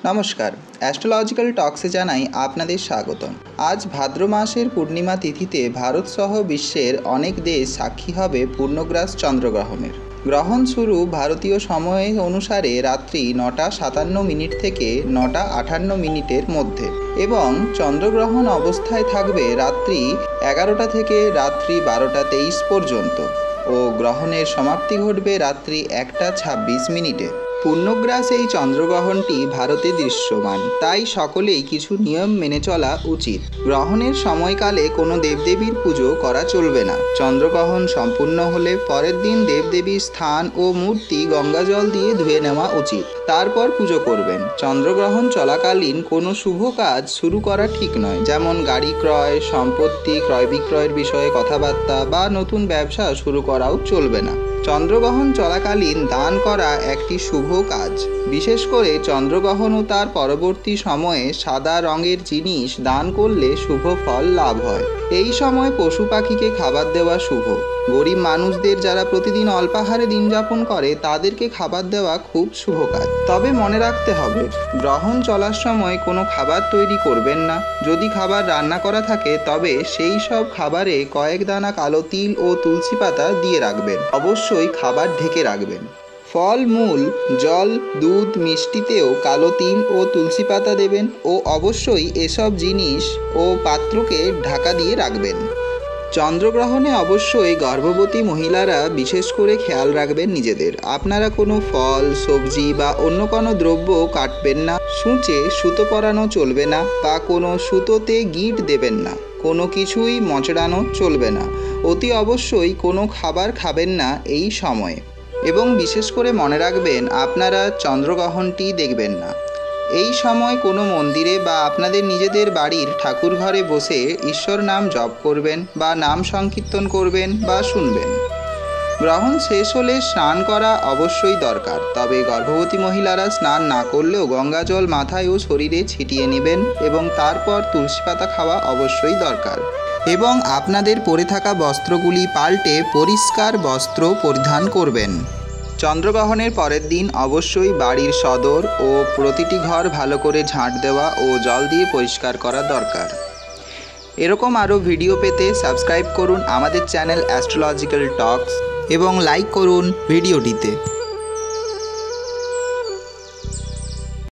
নমস্কার, অ্যাস্ট্রোলজিক্যাল টক্সে জানাই আপনাদের স্বাগতম। আজ ভাদ্র মাসের পূর্ণিমা তিথিতে ভারত সহ বিশ্বের অনেক দেশ সাক্ষী হবে পূর্ণগ্রাস চন্দ্রগ্রহণের। গ্রহণ শুরু ভারতীয় সময় অনুসারে রাত্রি 9:57 থেকে 9:58 মধ্যে এবং চন্দ্রগ্রহণ অবস্থায় থাকবে রাত্রি 11টা থেকে রাত্রি 12:23 পর্যন্ত ও গ্রহণের সমাপ্তি ঘটবে রাত্রি 1:26। পূর্ণগ্রাস এই চন্দ্রগ্রহণটি ভারতে দৃশ্যমান, তাই সকলেই কিছু নিয়ম মেনে চলা উচিত। গ্রহণের সময়কালে কোনো দেবদেবীর পুজো করা চলবে না। চন্দ্রগ্রহণ সম্পূর্ণ হলে পরের দিন দেবদেবীর স্থান ও মূর্তি গঙ্গাজল দিয়ে ধুয়ে নেওয়া উচিত, তারপর পুজো করবেন। চন্দ্রগ্রহণ চলাকালীন কোনো শুভ কাজ শুরু করা ঠিক নয়, যেমন গাড়ি ক্রয়, সম্পত্তি ক্রয় বিক্রয়ের বিষয়ে কথাবার্তা বা নতুন ব্যবসা শুরু করাও চলবে না। চন্দ্রগ্রহণ চলাকালীন দান করা একটি শুভ কাজ। বিশেষ করে চন্দ্রগ্রহণ ও তার পরবর্তী সময়ে সাদা রঙের জিনিস দান করলে শুভ ফল লাভ হয়। এই সময় পশু পাখিকে খাবার দেওয়া শুভ। গরিব মানুষদের যারা প্রতিদিন অল্পাহারে দিন যাপন করে তাদেরকে খাবার দেওয়া খুব শুভ কাজ। তবে মনে রাখতে হবে, গ্রহণ চলার সময় কোনো খাবার তৈরি করবেন না। যদি খাবার রান্না করা থাকে তবে সেই সব খাবারে কয়েক দানা কালো তিল ও তুলসী পাতা দিয়ে রাখবেন। অবশ্যই খাবার ঢেকে রাখবেন। ফল, মূল, জল, দুধ, মিষ্টিতেও কালো তিল ও তুলসী পাতা দেবেন ও অবশ্যই এসব জিনিস ও পাত্রকে ঢাকা দিয়ে রাখবেন। চন্দ্রগ্রহণে অবশ্যই গর্ভবতী মহিলারা বিশেষ করে খেয়াল রাখবেন নিজেদের। আপনারা কোনো ফল, সবজি বা অন্য কোনো দ্রব্য কাটবেন না। সূঁচে সুতো পরানো চলবে না বা কোনো সুতোতে গিঁট দেবেন না। কোনো কিছুই মচড়ানো চলবে না। অতি অবশ্যই কোনো খাবার খাবেন না এই সময়ে। এবং বিশেষ করে মনে রাখবেন, আপনারা চন্দ্রগ্রহণটি দেখবেন না। এই সময় কোনো মন্দিরে বা আপনাদের নিজেদের বাড়ির ঠাকুর ঘরে বসে ঈশ্বর নাম জপ করবেন বা নাম সংকীর্তন করবেন বা শুনবেন। গ্রহণ শেষ হলে স্নান করা অবশ্যই দরকার, তবে গর্ভবতী মহিলারা স্নান না করলেও গঙ্গা জল মাথায় ও শরীরে ছিটিয়ে নেবেন এবং তারপর তুলসী পাতা খাওয়া অবশ্যই দরকার। এবং আপনাদের পরে থাকা বস্ত্রগুলি পাল্টে পরিষ্কার বস্ত্র পরিধান করবেন। চন্দ্রগ্রহণের পরের দিন অবশ্যই বাড়ির সদর ও প্রতিটি ঘর ভালো করে ঝাঁট দেওয়া ও জল দিয়ে পরিষ্কার করা দরকার। এরকম আরও ভিডিও পেতে সাবস্ক্রাইব করুন আমাদের চ্যানেল অ্যাস্ট্রোলজিক্যাল টক্স এবং লাইক করুন ভিডিওটিতে।